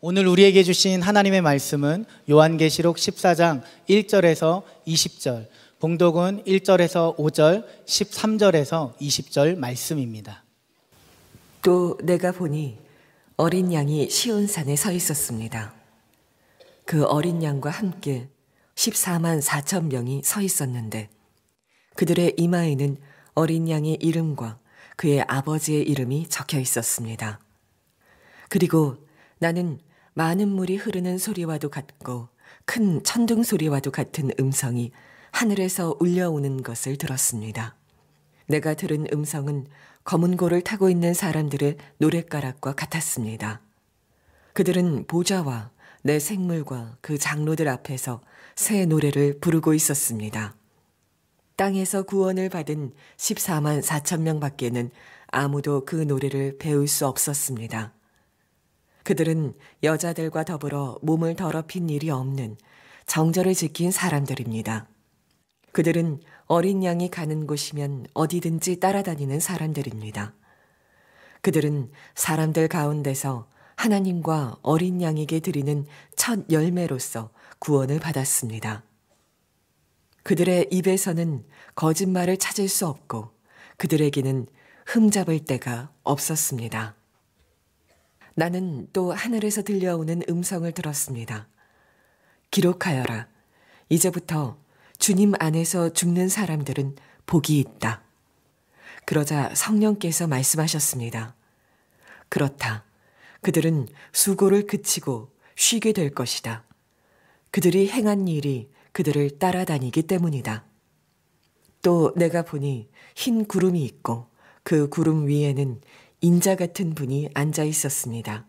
오늘 우리에게 주신 하나님의 말씀은 요한계시록 14장 1절에서 20절, 봉독은 1절에서 5절, 13절에서 20절 말씀입니다. 또 내가 보니 어린 양이 시온산에 서 있었습니다. 그 어린 양과 함께 14만 4천 명이 서 있었는데 그들의 이마에는 어린 양의 이름과 그의 아버지의 이름이 적혀 있었습니다. 그리고 나는 많은 물이 흐르는 소리와도 같고 큰 천둥 소리와도 같은 음성이 하늘에서 울려오는 것을 들었습니다. 내가 들은 음성은 검은 고를 타고 있는 사람들의 노랫가락과 같았습니다. 그들은 보좌와 내 생물과 그 장로들 앞에서 새 노래를 부르고 있었습니다. 땅에서 구원을 받은 14만 4천 명 밖에는 아무도 그 노래를 배울 수 없었습니다. 그들은 여자들과 더불어 몸을 더럽힌 일이 없는 정절을 지킨 사람들입니다. 그들은 어린 양이 가는 곳이면 어디든지 따라다니는 사람들입니다. 그들은 사람들 가운데서 하나님과 어린 양에게 드리는 첫 열매로서 구원을 받았습니다. 그들의 입에서는 거짓말을 찾을 수 없고 그들에게는 흠잡을 데가 없었습니다. 나는 또 하늘에서 들려오는 음성을 들었습니다. 기록하여라. 이제부터 주님 안에서 죽는 사람들은 복이 있다. 그러자 성령께서 말씀하셨습니다. 그렇다. 그들은 수고를 그치고 쉬게 될 것이다. 그들이 행한 일이 그들을 따라다니기 때문이다. 또 내가 보니 흰 구름이 있고 그 구름 위에는 인자 같은 분이 앉아 있었습니다.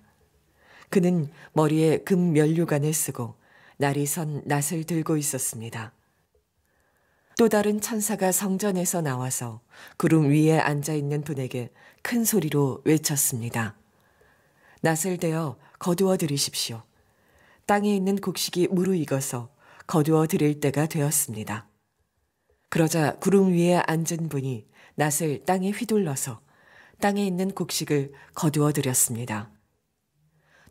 그는 머리에 금 면류관을 쓰고 날이 선 낫을 들고 있었습니다. 또 다른 천사가 성전에서 나와서 구름 위에 앉아 있는 분에게 큰 소리로 외쳤습니다. 낫을 대어 거두어 들이십시오. 땅에 있는 곡식이 무르익어서 거두어 들일 때가 되었습니다. 그러자 구름 위에 앉은 분이 낫을 땅에 휘둘러서 땅에 있는 곡식을 거두어 들였습니다.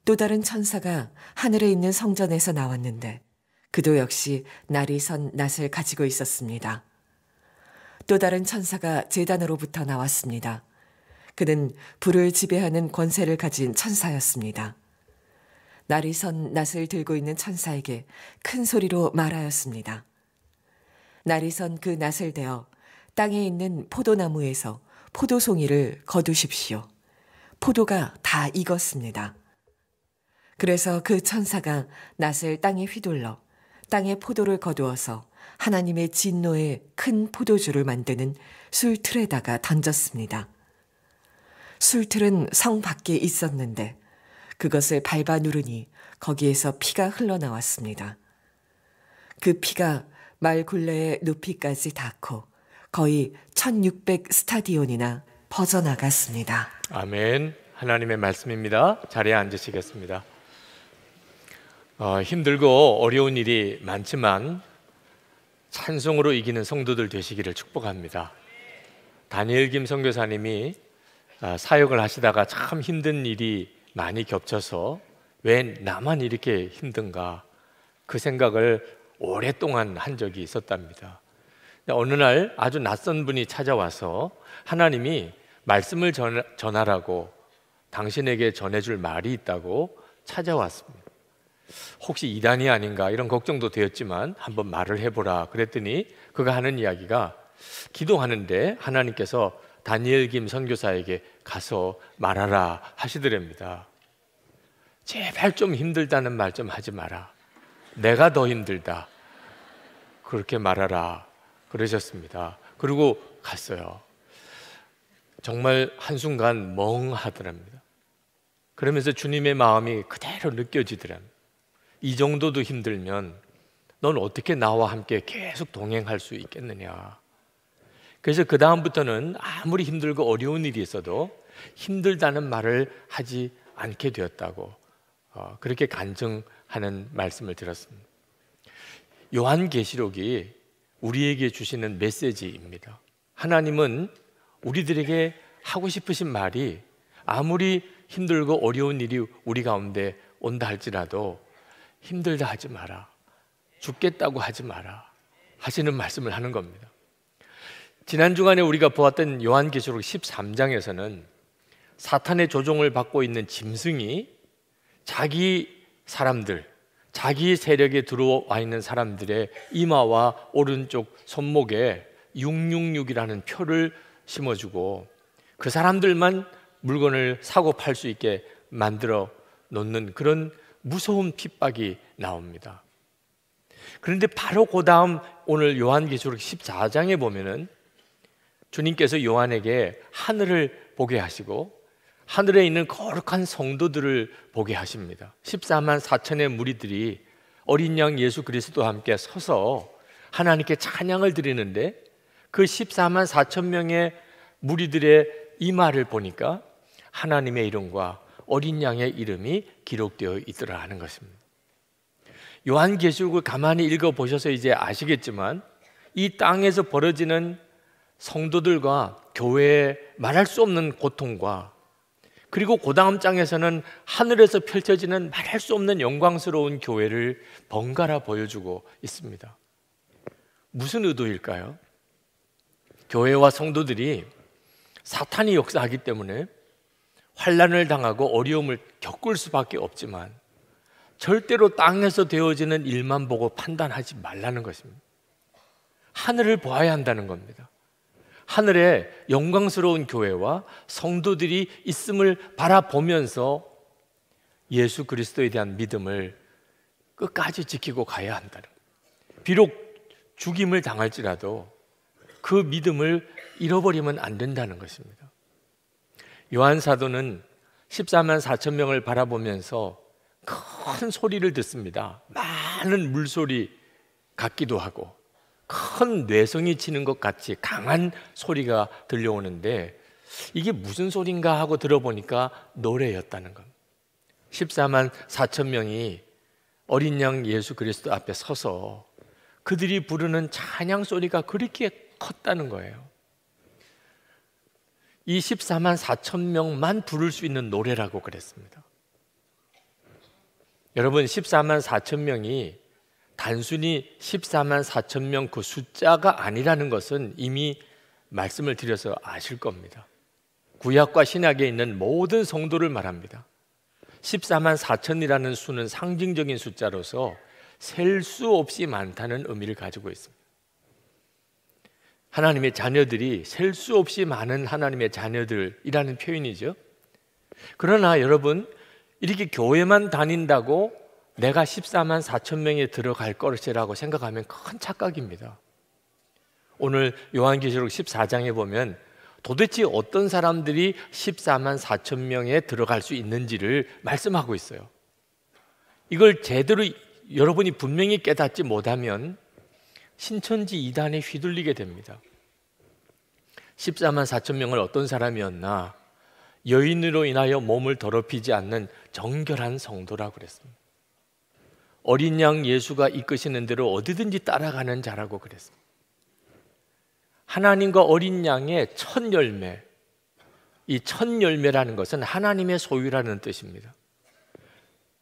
또 다른 천사가 하늘에 있는 성전에서 나왔는데 그도 역시 날이 선 낫을 가지고 있었습니다. 또 다른 천사가 제단으로부터 나왔습니다. 그는 불을 지배하는 권세를 가진 천사였습니다. 날이 선 낫을 들고 있는 천사에게 큰 소리로 말하였습니다. 날이 선 그 낫을 대어 땅에 있는 포도나무에서 포도송이를 거두십시오. 포도가 다 익었습니다. 그래서 그 천사가 낫을 땅에 휘둘러 땅에 포도를 거두어서 하나님의 진노의 큰 포도주를 만드는 술틀에다가 던졌습니다. 술틀은 성 밖에 있었는데 그것을 밟아 누르니 거기에서 피가 흘러나왔습니다. 그 피가 말 굴레의 높이까지 닿고 거의 1600 스타디온이나 퍼져나갔습니다. 아멘. 하나님의 말씀입니다. 자리에 앉으시겠습니다. 힘들고 어려운 일이 많지만 찬송으로 이기는 성도들 되시기를 축복합니다. 다니엘 김 선교사님이 사역을 하시다가 참 힘든 일이 많이 겹쳐서 왜 나만 이렇게 힘든가 그 생각을 오랫동안 한 적이 있었답니다. 어느 날 아주 낯선 분이 찾아와서 하나님이 말씀을 전하라고 당신에게 전해줄 말이 있다고 찾아왔습니다. 혹시 이단이 아닌가 이런 걱정도 되었지만 한번 말을 해보라 그랬더니 그가 하는 이야기가 기도하는데 하나님께서 다니엘 김 선교사에게 가서 말하라 하시더랍니다. 제발 좀 힘들다는 말 좀 하지 마라. 내가 더 힘들다. 그렇게 말하라 그러셨습니다. 그리고 갔어요. 정말 한순간 멍하더랍니다. 그러면서 주님의 마음이 그대로 느껴지더랍니다. 이 정도도 힘들면 넌 어떻게 나와 함께 계속 동행할 수 있겠느냐. 그래서 그 다음부터는 아무리 힘들고 어려운 일이 있어도 힘들다는 말을 하지 않게 되었다고 그렇게 간증하는 말씀을 들었습니다. 요한계시록이 우리에게 주시는 메시지입니다. 하나님은 우리들에게 하고 싶으신 말이 아무리 힘들고 어려운 일이 우리 가운데 온다 할지라도 힘들다 하지 마라, 죽겠다고 하지 마라 하시는 말씀을 하는 겁니다. 지난 주간에 우리가 보았던 요한계시록 13장에서는 사탄의 조종을 받고 있는 짐승이 자기 사람들, 자기 세력에 들어와 있는 사람들의 이마와 오른쪽 손목에 666이라는 표를 심어주고 그 사람들만 물건을 사고 팔 수 있게 만들어 놓는 그런 무서운 핍박이 나옵니다. 그런데 바로 그 다음 오늘 요한계시록 14장에 보면은 주님께서 요한에게 하늘을 보게 하시고 하늘에 있는 거룩한 성도들을 보게 하십니다. 14만 4천의 무리들이 어린 양 예수 그리스도와 함께 서서 하나님께 찬양을 드리는데 그 14만 4천 명의 무리들의 이마를 보니까 하나님의 이름과 어린 양의 이름이 기록되어 있더라 하는 것입니다. 요한계시록을 가만히 읽어보셔서 이제 아시겠지만 이 땅에서 벌어지는 성도들과 교회의 말할 수 없는 고통과 그리고 그 다음 장에서는 하늘에서 펼쳐지는 말할 수 없는 영광스러운 교회를 번갈아 보여주고 있습니다. 무슨 의도일까요? 교회와 성도들이 사탄이 역사하기 때문에 환난을 당하고 어려움을 겪을 수밖에 없지만 절대로 땅에서 되어지는 일만 보고 판단하지 말라는 것입니다. 하늘을 보아야 한다는 겁니다. 하늘에 영광스러운 교회와 성도들이 있음을 바라보면서 예수 그리스도에 대한 믿음을 끝까지 지키고 가야 한다는 거예요. 비록 죽임을 당할지라도 그 믿음을 잃어버리면 안 된다는 것입니다. 요한 사도는 14만 4천 명을 바라보면서 큰 소리를 듣습니다. 많은 물소리 같기도 하고 큰 뇌성이 치는 것 같이 강한 소리가 들려오는데 이게 무슨 소린가 하고 들어보니까 노래였다는 겁니다. 14만 4천 명이 어린 양 예수 그리스도 앞에 서서 그들이 부르는 찬양 소리가 그렇게 컸다는 거예요. 이 14만 4천 명만 부를 수 있는 노래라고 그랬습니다. 여러분 14만 4천 명이 단순히 14만 4천 명 그 숫자가 아니라는 것은 이미 말씀을 드려서 아실 겁니다. 구약과 신약에 있는 모든 성도를 말합니다. 14만 4천이라는 수는 상징적인 숫자로서 셀 수 없이 많다는 의미를 가지고 있습니다. 하나님의 자녀들이 셀 수 없이 많은 하나님의 자녀들이라는 표현이죠. 그러나 여러분 이렇게 교회만 다닌다고 내가 14만 4천 명에 들어갈 것이라고 생각하면 큰 착각입니다. 오늘 요한계시록 14장에 보면 도대체 어떤 사람들이 14만 4천 명에 들어갈 수 있는지를 말씀하고 있어요. 이걸 제대로 여러분이 분명히 깨닫지 못하면 신천지 이단에 휘둘리게 됩니다. 14만 4천 명을 어떤 사람이었나? 여인으로 인하여 몸을 더럽히지 않는 정결한 성도라고 그랬습니다. 어린 양 예수가 이끄시는 대로 어디든지 따라가는 자라고 그랬습니다. 하나님과 어린 양의 첫 열매, 이 첫 열매라는 것은 하나님의 소유라는 뜻입니다.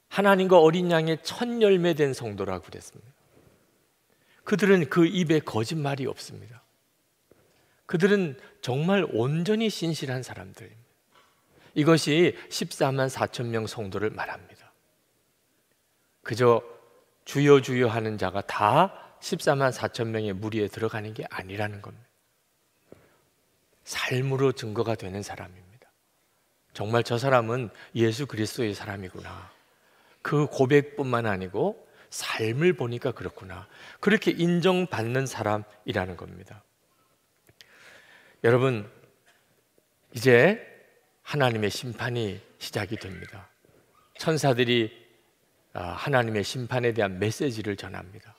하나님과 어린 양의 첫 열매된 성도라고 그랬습니다. 그들은 그 입에 거짓말이 없습니다. 그들은 정말 온전히 신실한 사람들입니다. 이것이 14만 4천 명 성도를 말합니다. 그저 주여 주여 하는 자가 다 14만 4천 명의 무리에 들어가는 게 아니라는 겁니다. 삶으로 증거가 되는 사람입니다. 정말 저 사람은 예수 그리스도의 사람이구나. 그 고백뿐만 아니고 삶을 보니까 그렇구나. 그렇게 인정받는 사람이라는 겁니다. 여러분, 이제 하나님의 심판이 시작이 됩니다. 천사들이 하나님의 심판에 대한 메시지를 전합니다.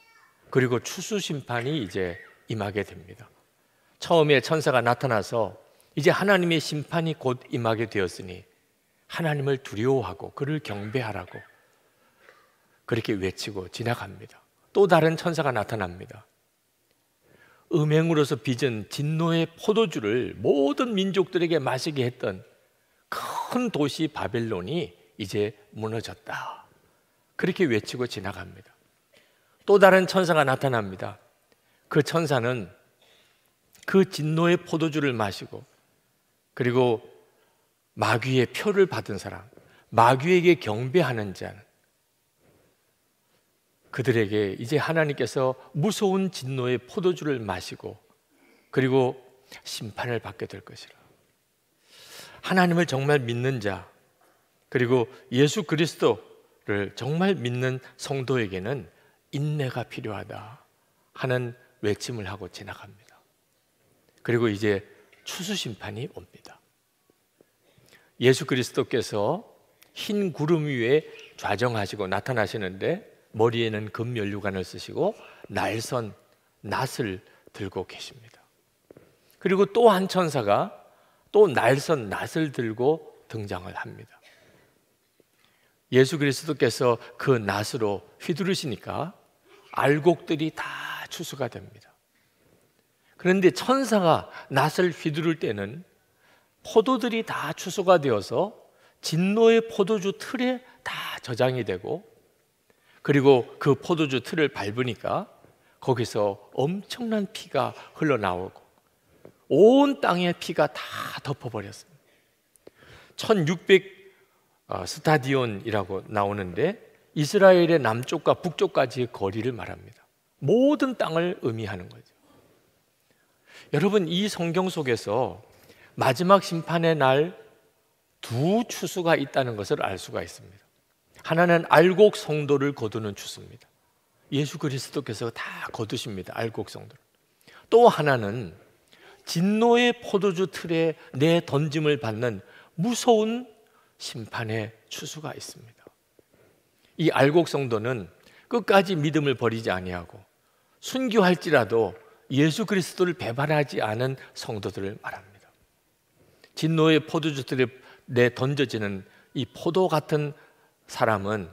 그리고 추수 심판이 이제 임하게 됩니다. 처음에 천사가 나타나서 이제 하나님의 심판이 곧 임하게 되었으니 하나님을 두려워하고 그를 경배하라고 그렇게 외치고 지나갑니다. 또 다른 천사가 나타납니다. 음행으로서 빚은 진노의 포도주를 모든 민족들에게 마시게 했던 큰 도시 바벨론이 이제 무너졌다. 그렇게 외치고 지나갑니다. 또 다른 천사가 나타납니다. 그 천사는 그 진노의 포도주를 마시고 그리고 마귀의 표를 받은 사람, 마귀에게 경배하는 자는 그들에게 이제 하나님께서 무서운 진노의 포도주를 마시고 그리고 심판을 받게 될 것이라. 하나님을 정말 믿는 자, 그리고 예수 그리스도를 정말 믿는 성도에게는 인내가 필요하다 하는 외침을 하고 지나갑니다. 그리고 이제 추수심판이 옵니다. 예수 그리스도께서 흰 구름 위에 좌정하시고 나타나시는데 머리에는 금면류관을 쓰시고 날선 낫을 들고 계십니다. 그리고 또 한 천사가 또 날선 낫을 들고 등장을 합니다. 예수 그리스도께서 그 낫으로 휘두르시니까 알곡들이 다 추수가 됩니다. 그런데 천사가 낫을 휘두를 때는 포도들이 다 추수가 되어서 진노의 포도주 틀에 다 저장이 되고 그리고 그 포도주 틀을 밟으니까 거기서 엄청난 피가 흘러나오고 온 땅의 피가 다 덮어버렸습니다. 1600 스타디온이라고 나오는데 이스라엘의 남쪽과 북쪽까지의 거리를 말합니다. 모든 땅을 의미하는 거죠. 여러분, 이 성경 속에서 마지막 심판의 날 두 추수가 있다는 것을 알 수가 있습니다. 하나는 알곡 성도를 거두는 추수입니다. 예수 그리스도께서 다 거두십니다. 알곡 성도를. 또 하나는 진노의 포도주 틀에 내 던짐을 받는 무서운 심판의 추수가 있습니다. 이 알곡 성도는 끝까지 믿음을 버리지 아니하고 순교할지라도 예수 그리스도를 배반하지 않은 성도들을 말합니다. 진노의 포도주 틀에 내 던져지는 이 포도 같은 사람은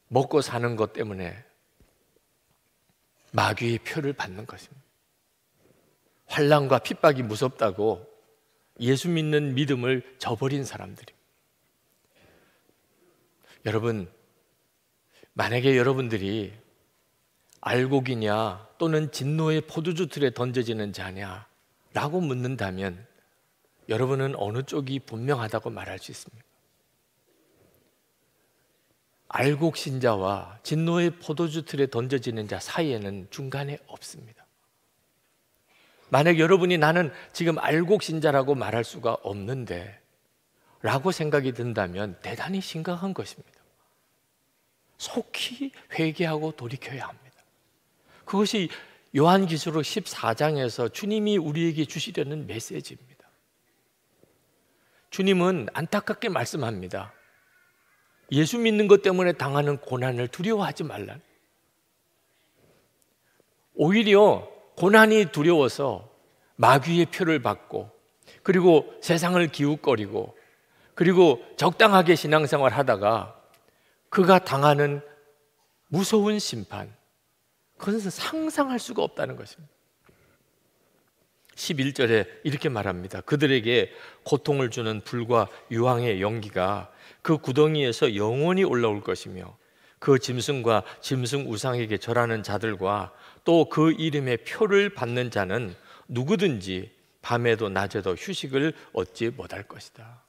먹고 사는 것 때문에 마귀의 표를 받는 것입니다. 환난과 핍박이 무섭다고 예수 믿는 믿음을 저버린 사람들입니다. 여러분, 만약에 여러분들이 알곡이냐 또는 진노의 포도주 틀에 던져지는 자냐 라고 묻는다면 여러분은 어느 쪽이 분명하다고 말할 수 있습니까? 알곡 신자와 진노의 포도주 틀에 던져지는 자 사이에는 중간에 없습니다. 만약 여러분이 나는 지금 알곡 신자라고 말할 수가 없는데 라고 생각이 든다면 대단히 심각한 것입니다. 속히 회개하고 돌이켜야 합니다. 그것이 요한계시록 14장에서 주님이 우리에게 주시려는 메시지입니다. 주님은 안타깝게 말씀합니다. 예수 믿는 것 때문에 당하는 고난을 두려워하지 말라. 오히려 고난이 두려워서 마귀의 표를 받고 그리고 세상을 기웃거리고 그리고 적당하게 신앙생활 하다가 그가 당하는 무서운 심판, 그것은 상상할 수가 없다는 것입니다. 11절에 이렇게 말합니다. 그들에게 고통을 주는 불과 유황의 연기가 그 구덩이에서 영원히 올라올 것이며 그 짐승과 짐승 우상에게 절하는 자들과 또 그 이름의 표를 받는 자는 누구든지 밤에도 낮에도 휴식을 얻지 못할 것이다.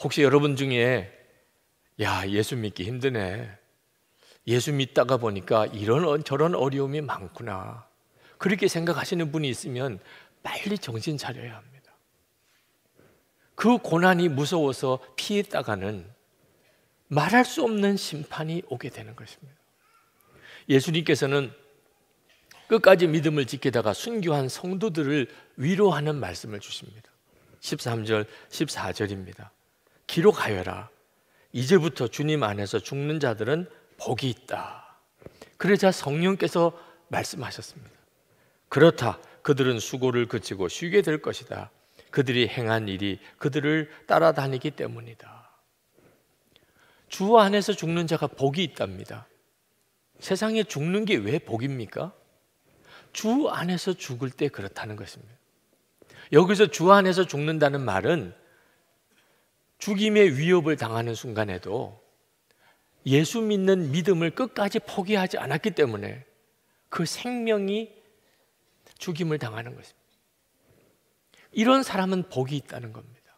혹시 여러분 중에 야, 예수 믿기 힘드네, 예수 믿다가 보니까 이런 저런 어려움이 많구나, 그렇게 생각하시는 분이 있으면 빨리 정신 차려야 합니다. 그 고난이 무서워서 피했다가는 말할 수 없는 심판이 오게 되는 것입니다. 예수님께서는 끝까지 믿음을 지키다가 순교한 성도들을 위로하는 말씀을 주십니다. 13절, 14절입니다. 기록하여라. 이제부터 주님 안에서 죽는 자들은 복이 있다. 그러자 성령께서 말씀하셨습니다. 그렇다. 그들은 수고를 그치고 쉬게 될 것이다. 그들이 행한 일이 그들을 따라다니기 때문이다. 주 안에서 죽는 자가 복이 있답니다. 세상에 죽는 게 왜 복입니까? 주 안에서 죽을 때 그렇다는 것입니다. 여기서 주 안에서 죽는다는 말은 죽임의 위협을 당하는 순간에도 예수 믿는 믿음을 끝까지 포기하지 않았기 때문에 그 생명이 죽임을 당하는 것입니다. 이런 사람은 복이 있다는 겁니다.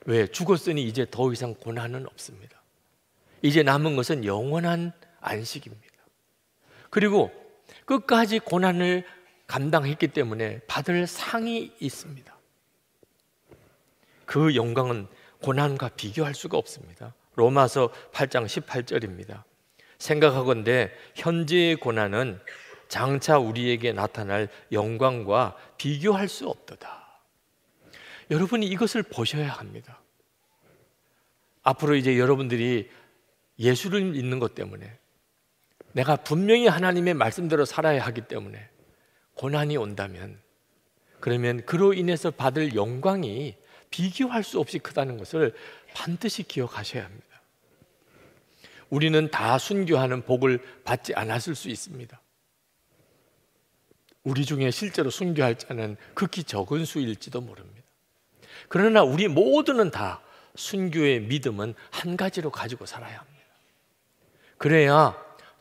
왜? 죽었으니 이제 더 이상 고난은 없습니다. 이제 남은 것은 영원한 안식입니다. 그리고 끝까지 고난을 감당했기 때문에 받을 상이 있습니다. 그 영광은 고난과 비교할 수가 없습니다. 로마서 8장 18절입니다. 생각하건대 현재의 고난은 장차 우리에게 나타날 영광과 비교할 수 없도다. 여러분이 이것을 보셔야 합니다. 앞으로 이제 여러분들이 예수를 믿는 것 때문에 내가 분명히 하나님의 말씀대로 살아야 하기 때문에 고난이 온다면, 그러면 그로 인해서 받을 영광이 비교할 수 없이 크다는 것을 반드시 기억하셔야 합니다. 우리는 다 순교하는 복을 받지 않았을 수 있습니다. 우리 중에 실제로 순교할 자는 극히 적은 수일지도 모릅니다. 그러나 우리 모두는 다 순교의 믿음은 한 가지로 가지고 살아야 합니다. 그래야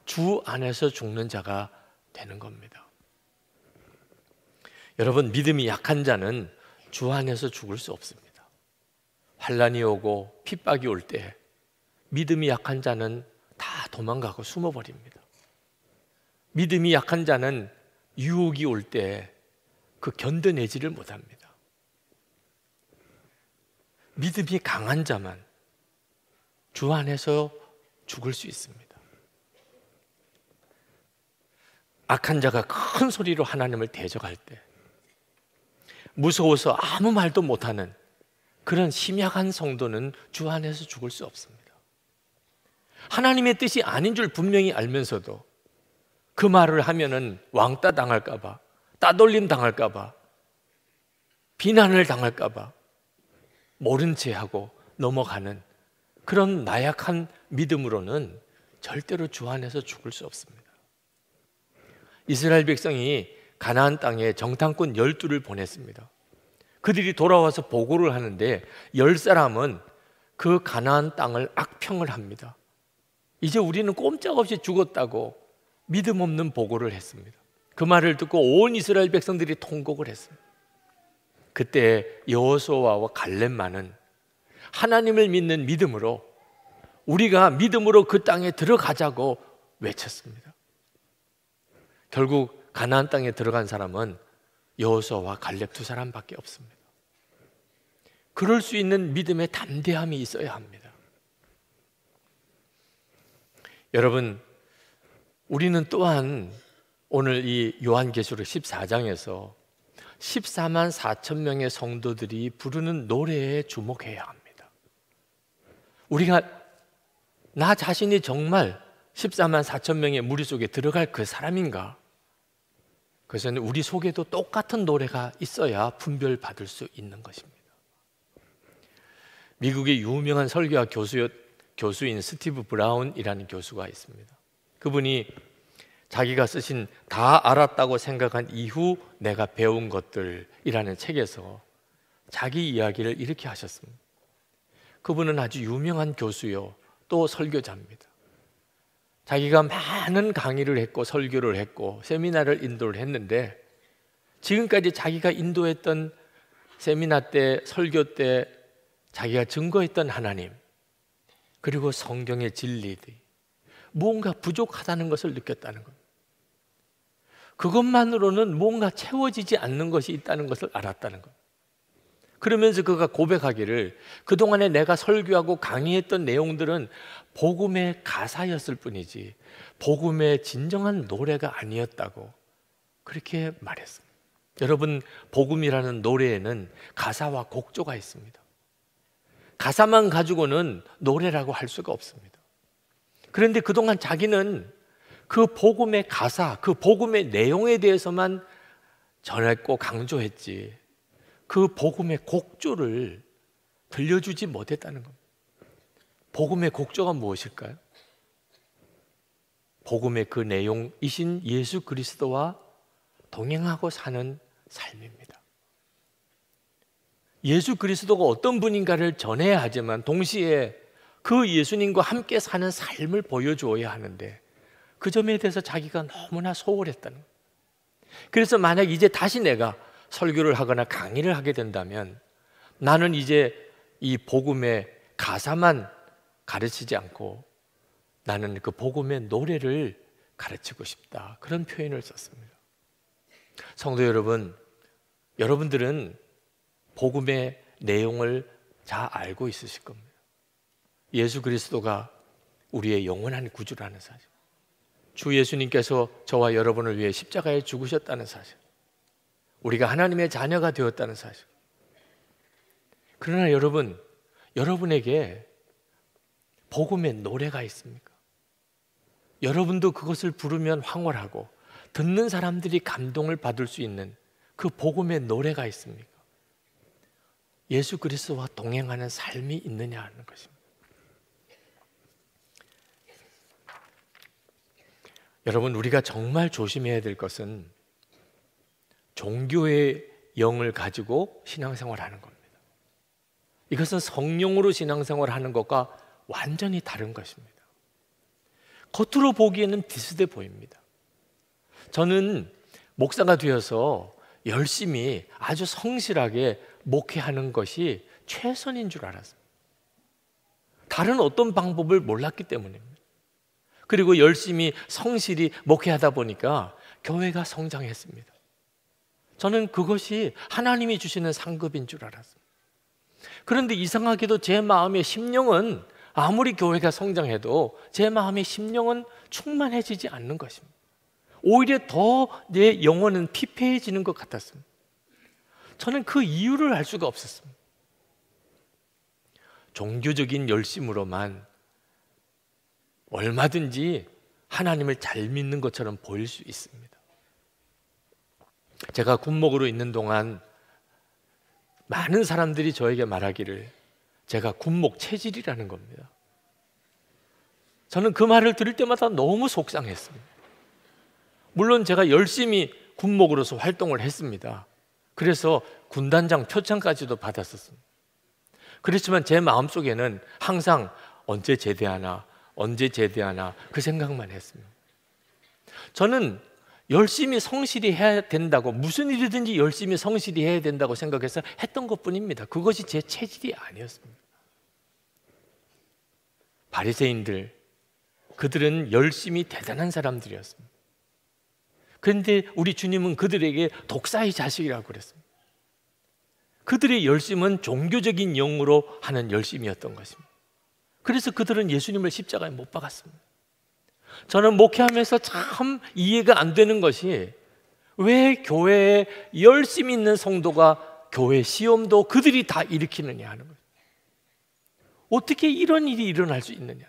주 안에서 죽는 자가 되는 겁니다. 여러분, 믿음이 약한 자는 주 안에서 죽을 수 없습니다. 환난이 오고 핍박이 올 때 믿음이 약한 자는 다 도망가고 숨어버립니다. 믿음이 약한 자는 유혹이 올 때 그 견뎌내지를 못합니다. 믿음이 강한 자만 주 안에서 죽을 수 있습니다. 악한 자가 큰 소리로 하나님을 대적할 때 무서워서 아무 말도 못하는 그런 심약한 성도는 주 안에서 죽을 수 없습니다. 하나님의 뜻이 아닌 줄 분명히 알면서도 그 말을 하면은 왕따 당할까 봐, 따돌림 당할까 봐, 비난을 당할까 봐 모른 채 하고 넘어가는 그런 나약한 믿음으로는 절대로 주 안에서 죽을 수 없습니다. 이스라엘 백성이 가나안 땅에 정탐꾼 12를 보냈습니다. 그들이 돌아와서 보고를 하는데 10사람은 그 가나안 땅을 악평을 합니다. 이제 우리는 꼼짝없이 죽었다고 믿음 없는 보고를 했습니다. 그 말을 듣고 온 이스라엘 백성들이 통곡을 했습니다. 그때 여호수아와 갈렙만은 하나님을 믿는 믿음으로 우리가 믿음으로 그 땅에 들어가자고 외쳤습니다. 결국 가나안 땅에 들어간 사람은 여호수아와 갈렙 2사람밖에 없습니다. 그럴 수 있는 믿음의 담대함이 있어야 합니다. 여러분, 우리는 또한 오늘 이 요한계시록 14장에서 14만 4천 명의 성도들이 부르는 노래에 주목해야 합니다. 우리가 나 자신이 정말 14만 4천 명의 무리 속에 들어갈 그 사람인가? 그래서 우리 속에도 똑같은 노래가 있어야 분별받을 수 있는 것입니다. 미국의 유명한 설교학 교수인 스티브 브라운이라는 교수가 있습니다. 그분이 자기가 쓰신 다 알았다고 생각한 이후 내가 배운 것들이라는 책에서 자기 이야기를 이렇게 하셨습니다. 그분은 아주 유명한 교수요, 또 설교자입니다. 자기가 많은 강의를 했고 설교를 했고 세미나를 인도를 했는데 지금까지 자기가 인도했던 세미나 때, 설교 때 자기가 증거했던 하나님, 그리고 성경의 진리들이 무언가 부족하다는 것을 느꼈다는 겁니다. 그것만으로는 뭔가 채워지지 않는 것이 있다는 것을 알았다는 겁니다. 그러면서 그가 고백하기를 그동안에 내가 설교하고 강의했던 내용들은 복음의 가사였을 뿐이지 복음의 진정한 노래가 아니었다고 그렇게 말했습니다. 여러분, 복음이라는 노래에는 가사와 곡조가 있습니다. 가사만 가지고는 노래라고 할 수가 없습니다. 그런데 그동안 자기는 그 복음의 가사, 그 복음의 내용에 대해서만 전했고 강조했지 그 복음의 곡조를 들려주지 못했다는 겁니다. 복음의 곡조가 무엇일까요? 복음의 그 내용이신 예수 그리스도와 동행하고 사는 삶입니다. 예수 그리스도가 어떤 분인가를 전해야 하지만 동시에 그 예수님과 함께 사는 삶을 보여주어야 하는데 그 점에 대해서 자기가 너무나 소홀했다는 거예요. 그래서 만약 이제 다시 내가 설교를 하거나 강의를 하게 된다면 나는 이제 이 복음의 가사만 가르치지 않고 나는 그 복음의 노래를 가르치고 싶다. 그런 표현을 썼습니다. 성도 여러분, 여러분들은 복음의 내용을 잘 알고 있으실 겁니다. 예수 그리스도가 우리의 영원한 구주라는 사실, 주 예수님께서 저와 여러분을 위해 십자가에 죽으셨다는 사실, 우리가 하나님의 자녀가 되었다는 사실. 그러나 여러분, 여러분에게 복음의 노래가 있습니까? 여러분도 그것을 부르면 황홀하고 듣는 사람들이 감동을 받을 수 있는 그 복음의 노래가 있습니까? 예수 그리스도와 동행하는 삶이 있느냐 하는 것입니다. 여러분, 우리가 정말 조심해야 될 것은 종교의 영을 가지고 신앙생활하는 겁니다. 이것은 성령으로 신앙생활하는 것과 완전히 다른 것입니다. 겉으로 보기에는 비슷해 보입니다. 저는 목사가 되어서 열심히 아주 성실하게 목회하는 것이 최선인 줄 알았습니다. 다른 어떤 방법을 몰랐기 때문입니다. 그리고 열심히 성실히 목회하다 보니까 교회가 성장했습니다. 저는 그것이 하나님이 주시는 상급인 줄 알았습니다. 그런데 이상하게도 제 마음의 심령은 아무리 교회가 성장해도 제 마음의 심령은 충만해지지 않는 것입니다. 오히려 더 내 영혼은 피폐해지는 것 같았습니다. 저는 그 이유를 알 수가 없었습니다. 종교적인 열심으로만 얼마든지 하나님을 잘 믿는 것처럼 보일 수 있습니다. 제가 군목으로 있는 동안 많은 사람들이 저에게 말하기를 제가 군목 체질이라는 겁니다. 저는 그 말을 들을 때마다 너무 속상했습니다. 물론 제가 열심히 군목으로서 활동을 했습니다. 그래서 군단장 표창까지도 받았었습니다. 그렇지만 제 마음속에는 항상 언제 제대하나 그 생각만 했습니다. 저는 열심히 성실히 해야 된다고, 무슨 일이든지 열심히 성실히 해야 된다고 생각해서 했던 것뿐입니다. 그것이 제 체질이 아니었습니다. 바리새인들, 그들은 열심히 대단한 사람들이었습니다. 그런데 우리 주님은 그들에게 독사의 자식이라고 그랬습니다. 그들의 열심은 종교적인 영으로 하는 열심이었던 것입니다. 그래서 그들은 예수님을 십자가에 못 박았습니다. 저는 목회하면서 참 이해가 안 되는 것이 왜 교회에 열심히 있는 성도가 교회 시험도 그들이 다 일으키느냐 하는 거예요. 어떻게 이런 일이 일어날 수 있느냐.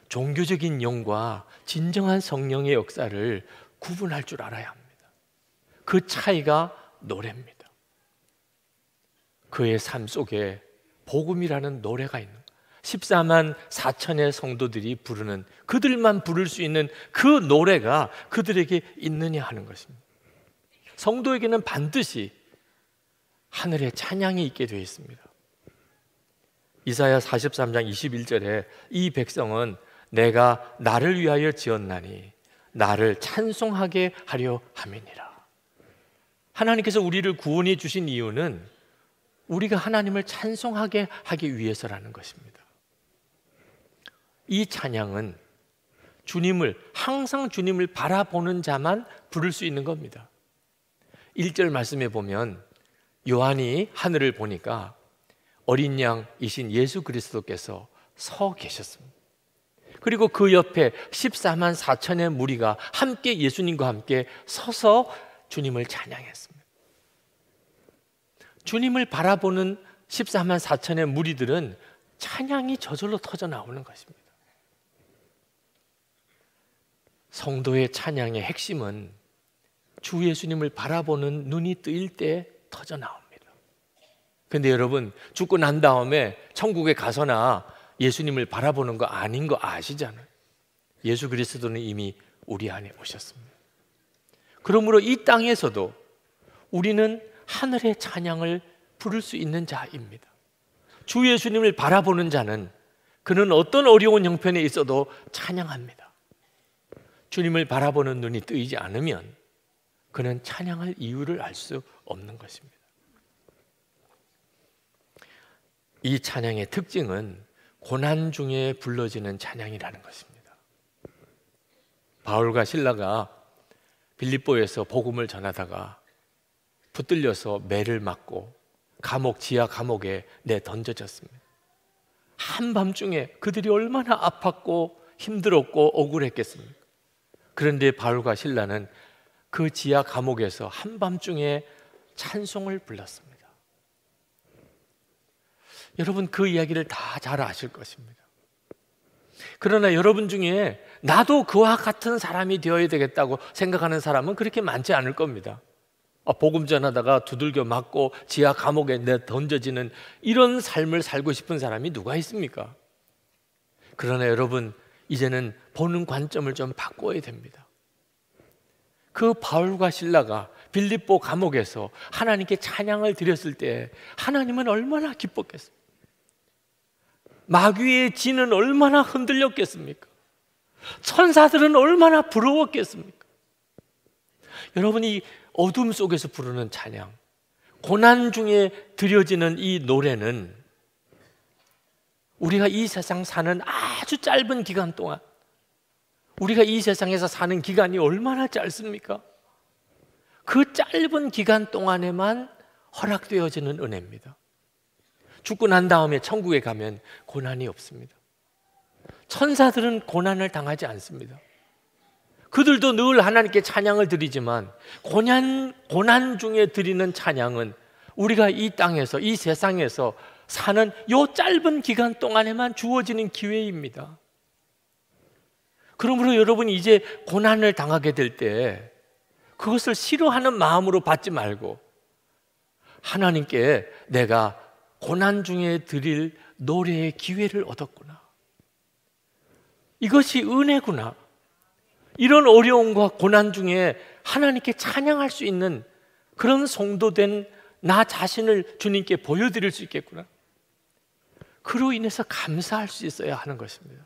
종교적인 영과 진정한 성령의 역사를 구분할 줄 알아야 합니다. 그 차이가 노래입니다. 그의 삶 속에 복음이라는 노래가 있는 거예요. 14만 4천의 성도들이 부르는, 그들만 부를 수 있는 그 노래가 그들에게 있느냐 하는 것입니다. 성도에게는 반드시 하늘의 찬양이 있게 되어 있습니다. 이사야 43장 21절에 이 백성은 내가 나를 위하여 지었나니 나를 찬송하게 하려 함이니라. 하나님께서 우리를 구원해 주신 이유는 우리가 하나님을 찬송하게 하기 위해서라는 것입니다. 이 찬양은 항상 주님을 바라보는 자만 부를 수 있는 겁니다. 1절 말씀에 보면 요한이 하늘을 보니까 어린 양이신 예수 그리스도께서 서 계셨습니다. 그리고 그 옆에 14만 4천의 무리가 함께 예수님과 함께 서서 주님을 찬양했습니다. 주님을 바라보는 14만 4천의 무리들은 찬양이 저절로 터져 나오는 것입니다. 성도의 찬양의 핵심은 주 예수님을 바라보는 눈이 뜨일 때 터져 나옵니다. 그런데 여러분, 죽고 난 다음에 천국에 가서나 예수님을 바라보는 거 아닌 거 아시잖아요. 예수 그리스도는 이미 우리 안에 오셨습니다. 그러므로 이 땅에서도 우리는 하늘의 찬양을 부를 수 있는 자입니다. 주 예수님을 바라보는 자는 그는 어떤 어려운 형편에 있어도 찬양합니다. 주님을 바라보는 눈이 뜨이지 않으면 그는 찬양할 이유를 알 수 없는 것입니다. 이 찬양의 특징은 고난 중에 불러지는 찬양이라는 것입니다. 바울과 실라가 빌립보에서 복음을 전하다가 붙들려서 매를 맞고 지하 감옥에 내던져졌습니다. 한밤중에 그들이 얼마나 아팠고 힘들었고 억울했겠습니까? 그런데 바울과 실라는 그 지하 감옥에서 한밤중에 찬송을 불렀습니다. 여러분, 그 이야기를 다 잘 아실 것입니다. 그러나 여러분 중에 나도 그와 같은 사람이 되어야 되겠다고 생각하는 사람은 그렇게 많지 않을 겁니다. 복음 전하다가 두들겨 맞고 지하 감옥에 던져지는 이런 삶을 살고 싶은 사람이 누가 있습니까? 그러나 여러분, 이제는 보는 관점을 좀 바꿔야 됩니다. 그 바울과 실라가 빌립보 감옥에서 하나님께 찬양을 드렸을 때 하나님은 얼마나 기뻤겠습니까? 마귀의 진은 얼마나 흔들렸겠습니까? 천사들은 얼마나 부러웠겠습니까? 여러분이 어둠 속에서 부르는 찬양, 고난 중에 드려지는 이 노래는 우리가 이 세상 사는 아주 짧은 기간 동안, 우리가 이 세상에서 사는 기간이 얼마나 짧습니까? 그 짧은 기간 동안에만 허락되어지는 은혜입니다. 죽고 난 다음에 천국에 가면 고난이 없습니다. 천사들은 고난을 당하지 않습니다. 그들도 늘 하나님께 찬양을 드리지만 고난 중에 드리는 찬양은 우리가 이 땅에서, 이 세상에서 사는 이 짧은 기간 동안에만 주어지는 기회입니다. 그러므로 여러분이 이제 고난을 당하게 될 때 그것을 싫어하는 마음으로 받지 말고 하나님께 내가 고난 중에 드릴 노래의 기회를 얻었구나, 이것이 은혜구나, 이런 어려움과 고난 중에 하나님께 찬양할 수 있는 그런 성도된 나 자신을 주님께 보여드릴 수 있겠구나, 그로 인해서 감사할 수 있어야 하는 것입니다.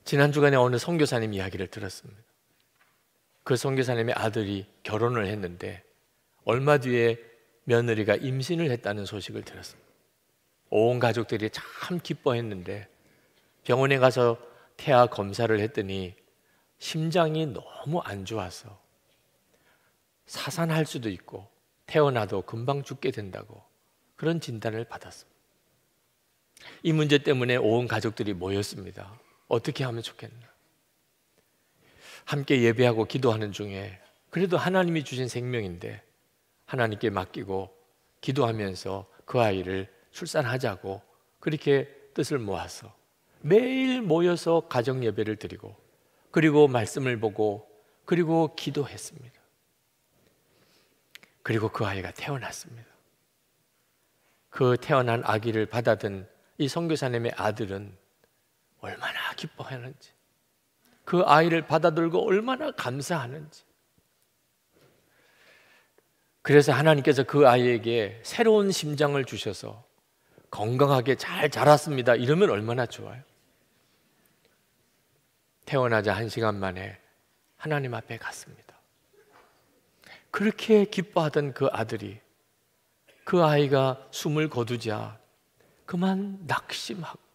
지난 주간에 어느 선교사님 이야기를 들었습니다. 그 선교사님의 아들이 결혼을 했는데 얼마 뒤에 며느리가 임신을 했다는 소식을 들었습니다. 온 가족들이 참 기뻐했는데 병원에 가서 태아 검사를 했더니 심장이 너무 안 좋아서 사산할 수도 있고 태어나도 금방 죽게 된다고 그런 진단을 받았습니다. 이 문제 때문에 온 가족들이 모였습니다. 어떻게 하면 좋겠나? 함께 예배하고 기도하는 중에 그래도 하나님이 주신 생명인데 하나님께 맡기고 기도하면서 그 아이를 출산하자고 그렇게 뜻을 모아서 매일 모여서 가정 예배를 드리고 그리고 말씀을 보고 그리고 기도했습니다. 그리고 그 아이가 태어났습니다. 그 태어난 아기를 받아든 이 선교사님의 아들은 얼마나 기뻐하는지, 그 아이를 받아들고 얼마나 감사하는지. 그래서 하나님께서 그 아이에게 새로운 심장을 주셔서 건강하게 잘 자랐습니다, 이러면 얼마나 좋아요. 태어나자 1시간 만에 하나님 앞에 갔습니다. 그렇게 기뻐하던 그 아들이, 그 아이가 숨을 거두자 그만 낙심하고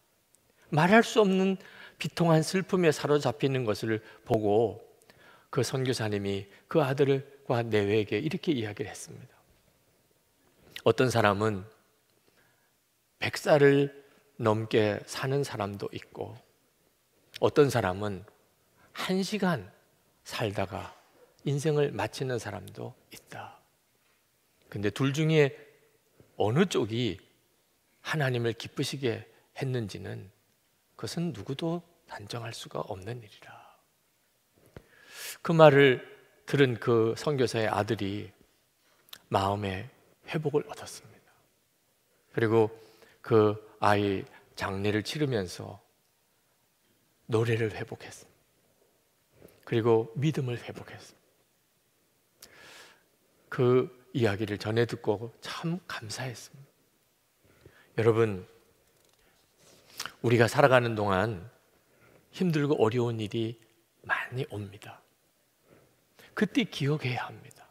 말할 수 없는 비통한 슬픔에 사로잡히는 것을 보고 그 선교사님이 그 아들과 내외에게 이렇게 이야기를 했습니다. 어떤 사람은 100살을 넘게 사는 사람도 있고 어떤 사람은 1시간 살다가 인생을 마치는 사람도 있다. 근데 둘 중에 어느 쪽이 하나님을 기쁘시게 했는지는 그것은 누구도 단정할 수가 없는 일이라. 그 말을 들은 그 선교사의 아들이 마음의 회복을 얻었습니다. 그리고 그 아이 장례를 치르면서 노래를 회복했습니다. 그리고 믿음을 회복했습니다. 그 이야기를 전해 듣고 참 감사했습니다. 여러분, 우리가 살아가는 동안 힘들고 어려운 일이 많이 옵니다. 그때 기억해야 합니다.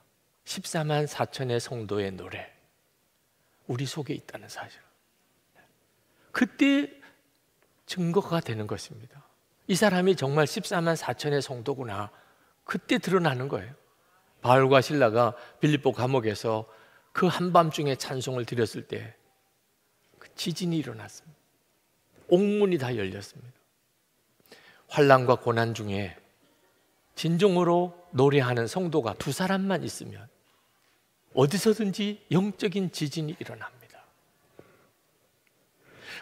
14만 4천의 성도의 노래, 우리 속에 있다는 사실. 그때 증거가 되는 것입니다. 이 사람이 정말 14만 4천의 성도구나. 그때 드러나는 거예요. 바울과 실라가 빌립보 감옥에서 그 한밤중에 찬송을 드렸을 때 그 지진이 일어났습니다. 옥문이 다 열렸습니다. 환난과 고난 중에 진정으로 노래하는 성도가 두 사람만 있으면 어디서든지 영적인 지진이 일어납니다.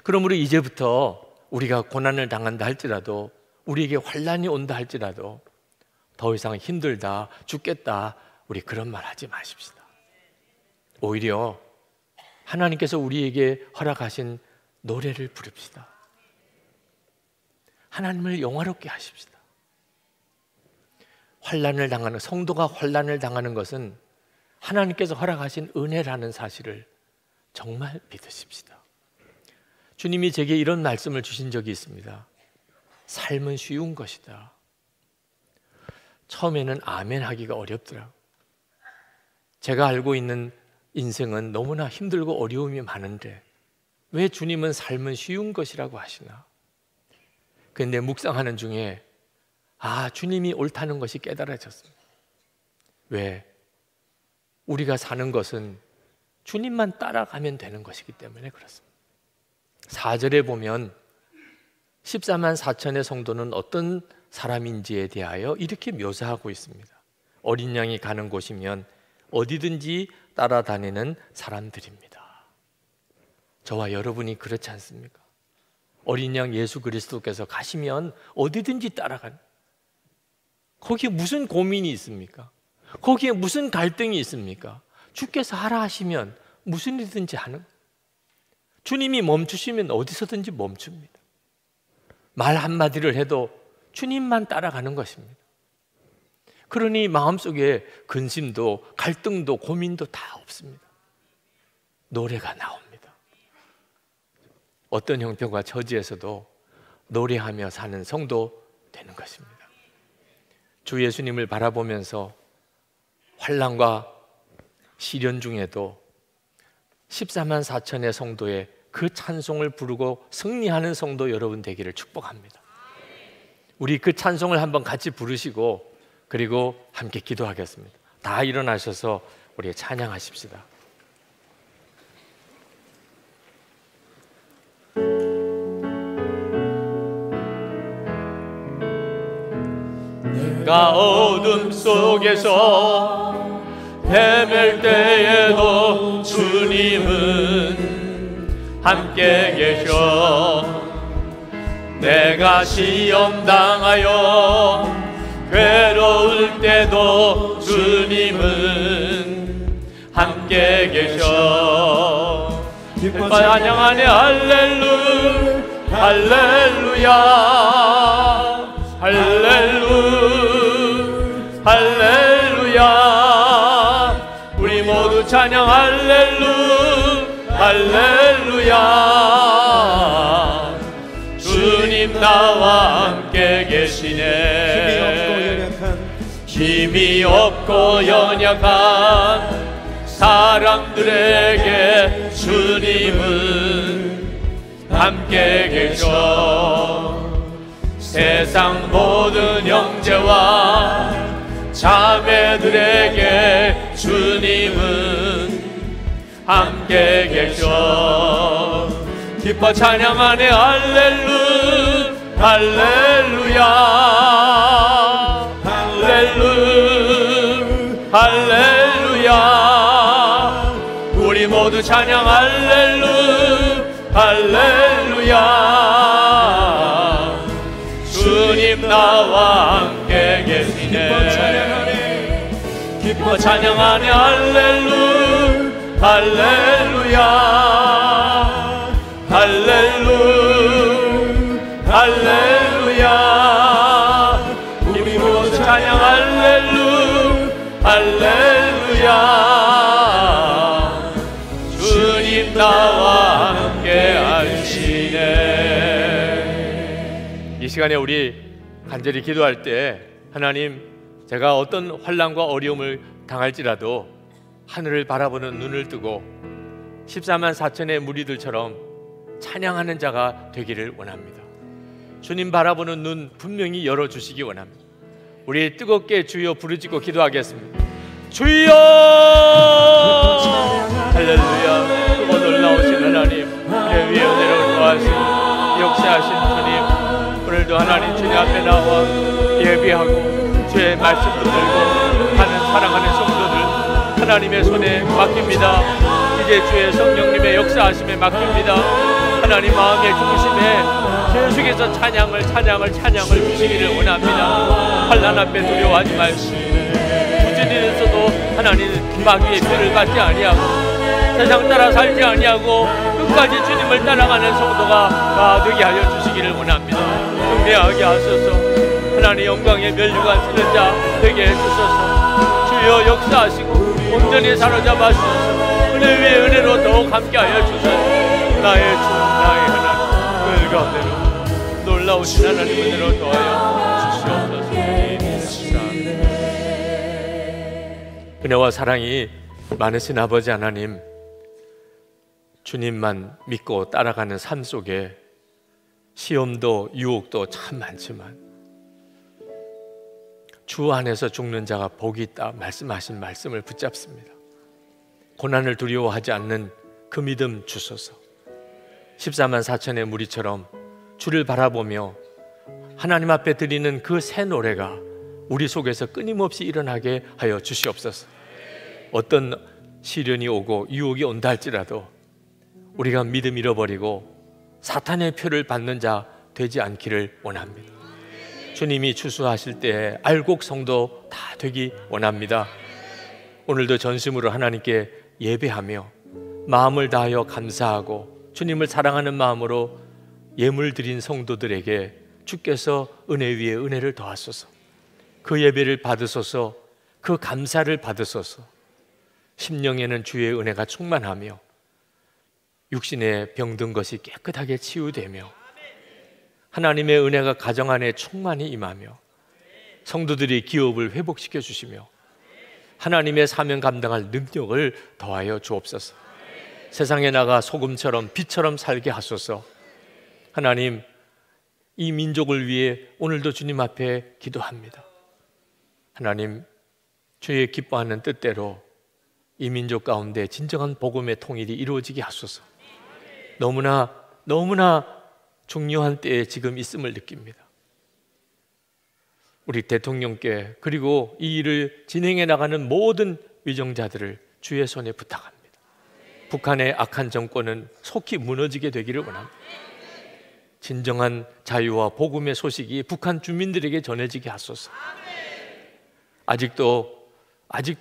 그러므로 이제부터 우리가 고난을 당한다 할지라도, 우리에게 환난이 온다 할지라도 더 이상 힘들다, 죽겠다, 우리 그런 말 하지 마십시다. 오히려 하나님께서 우리에게 허락하신 노래를 부릅시다. 하나님을 영화롭게 하십시다. 환난을 당하는, 성도가 환난을 당하는 것은 하나님께서 허락하신 은혜라는 사실을 정말 믿으십시다. 주님이 제게 이런 말씀을 주신 적이 있습니다. 삶은 쉬운 것이다. 처음에는 아멘 하기가 어렵더라고요. 제가 알고 있는 인생은 너무나 힘들고 어려움이 많은데 왜 주님은 삶은 쉬운 것이라고 하시나? 그런데 묵상하는 중에 주님이 옳다는 것이 깨달아졌습니다. 왜? 우리가 사는 것은 주님만 따라가면 되는 것이기 때문에 그렇습니다. 4절에 보면 14만 4천의 성도는 어떤 사람인지에 대하여 이렇게 묘사하고 있습니다. 어린 양이 가는 곳이면 어디든지 따라다니는 사람들입니다. 저와 여러분이 그렇지 않습니까? 어린 양 예수 그리스도께서 가시면 어디든지 따라가는, 거기에 무슨 고민이 있습니까? 거기에 무슨 갈등이 있습니까? 주께서 하라 하시면 무슨 일이든지 하는, 주님이 멈추시면 어디서든지 멈춥니다. 말 한마디를 해도 주님만 따라가는 것입니다. 그러니 마음속에 근심도 갈등도 고민도 다 없습니다. 노래가 나옵니다. 어떤 형편과 처지에서도 노래하며 사는 성도 되는 것입니다. 주 예수님을 바라보면서 환난과 시련 중에도 14만 4천의 성도의 그 찬송을 부르고 승리하는 성도 여러분 되기를 축복합니다. 우리 그 찬송을 한번 같이 부르시고 그리고 함께 기도하겠습니다. 다 일어나셔서 우리 찬양하십시다. 내가 어둠 속에서 헤맬 때에도 주님은 함께 계셔. 내가 시험 당하여 괴로울 때도 주님은 함께 계셔. 기뻐 찬양하네 할렐루야 할렐루야 할렐루야. 우리 모두 찬양 할렐루야. 주님 나와 함께 계시네. 힘이 없고 연약한 사람들에게 주님은 함께 계셔. 세상 모든 형제와 자매들에게 주님은 함께 계셔. 기뻐 찬양하네 할렐루야 할렐루야. 우리 모두 찬양 할렐루야. 주님 나와 함께 계시네. 기뻐 찬양하네 할렐루야 할렐루야. 우리 모두 찬양 할렐루야. 시간에 우리 간절히 기도할 때 하나님, 제가 어떤 환난과 어려움을 당할지라도 하늘을 바라보는 눈을 뜨고 14만 4천의 무리들처럼 찬양하는 자가 되기를 원합니다. 주님 바라보는 눈 분명히 열어주시기 원합니다. 우리 뜨겁게 주여 부르짖고 기도하겠습니다. 주여! 할렐루야. 크고 놀라우신 하나님, 내 위에 은혜를 도와주시고 역사하신 주님, 오늘도 하나님 주님 앞에 나와 예비하고 주의 말씀도 들고 하는 사랑하는 성도들 하나님의 손에 맡깁니다. 이제 주의 성령님의 역사하심에 맡깁니다. 하나님 마음의 중심에 계속해서 찬양을 주시기를 원합니다. 환난 앞에 두려워하지 마시고 부진이 있어도 하나님 마귀의 피를 받지 아니하고 세상 따라 살지 아니하고 끝까지 주님을 따라가는 성도가 다 되게 하여 주시기를 원합니다. 경배하게 하소서. 하나님 영광의 멸류관 쓰는 자 되게 해주소서. 주여 역사하시고 온전히 사로잡아 주소서. 은혜 위에 은혜로 더욱 함께하여 주소서. 나의 주 나의 하나님, 그 가운데로 놀라우신 하나님 은혜로 더하여 주시옵소서. 은혜와 사랑이 많으신 아버지 하나님, 주님만 믿고 따라가는 삶 속에 시험도 유혹도 참 많지만 주 안에서 죽는 자가 복이 있다 말씀하신 말씀을 붙잡습니다. 고난을 두려워하지 않는 그 믿음 주소서. 14만 4천의 무리처럼 주를 바라보며 하나님 앞에 드리는 그 새 노래가 우리 속에서 끊임없이 일어나게 하여 주시옵소서. 어떤 시련이 오고 유혹이 온다 할지라도 우리가 믿음 잃어버리고 사탄의 표를 받는 자 되지 않기를 원합니다. 주님이 추수하실 때 알곡 성도 다 되기 원합니다. 오늘도 전심으로 하나님께 예배하며 마음을 다하여 감사하고 주님을 사랑하는 마음으로 예물 드린 성도들에게 주께서 은혜 위에 은혜를 더하소서. 그 예배를 받으소서. 그 감사를 받으소서. 심령에는 주의 은혜가 충만하며 육신에 병든 것이 깨끗하게 치유되며 하나님의 은혜가 가정 안에 충만히 임하며 성도들이 기업을 회복시켜 주시며 하나님의 사명 감당할 능력을 더하여 주옵소서. 세상에 나가 소금처럼 빛처럼 살게 하소서. 하나님, 이 민족을 위해 오늘도 주님 앞에 기도합니다. 하나님, 주의 기뻐하는 뜻대로 이 민족 가운데 진정한 복음의 통일이 이루어지게 하소서. 너무나 중요한 때에 지금 있음을 느낍니다. 우리 대통령께 그리고 이 일을 진행해 나가는 모든 위정자들을 주의 손에 부탁합니다. 북한의 악한 정권은 속히 무너지게 되기를 원합니다. 진정한 자유와 복음의 소식이 북한 주민들에게 전해지게 하소서. 아직도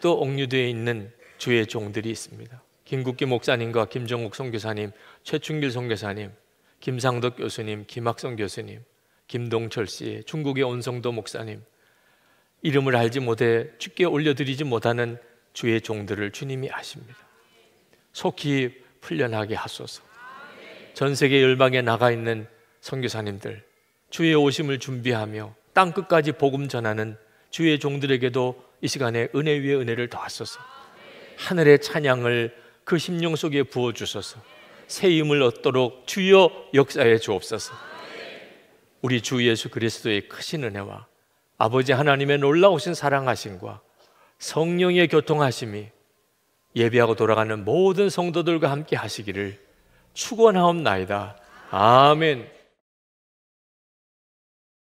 옥류되어 있는 주의 종들이 있습니다. 김국기 목사님과 김정욱 선교사님, 최충길 선교사님, 김상덕 교수님, 김학성 교수님, 김동철 씨, 중국의 온성도 목사님, 이름을 알지 못해 주께 올려드리지 못하는 주의 종들을 주님이 아십니다. 속히 풀려나게 하소서. 전 세계 열방에 나가 있는 선교사님들, 주의 오심을 준비하며 땅 끝까지 복음 전하는 주의 종들에게도 이 시간에 은혜 위에 은혜를 더하소서. 하늘의 찬양을 그 심령 속에 부어주소서. 새 힘을 얻도록 주여 역사해 주옵소서. 우리 주 예수 그리스도의 크신 은혜와 아버지 하나님의 놀라우신 사랑하심과 성령의 교통하심이 예배하고 돌아가는 모든 성도들과 함께 하시기를 축원하옵나이다. 아멘.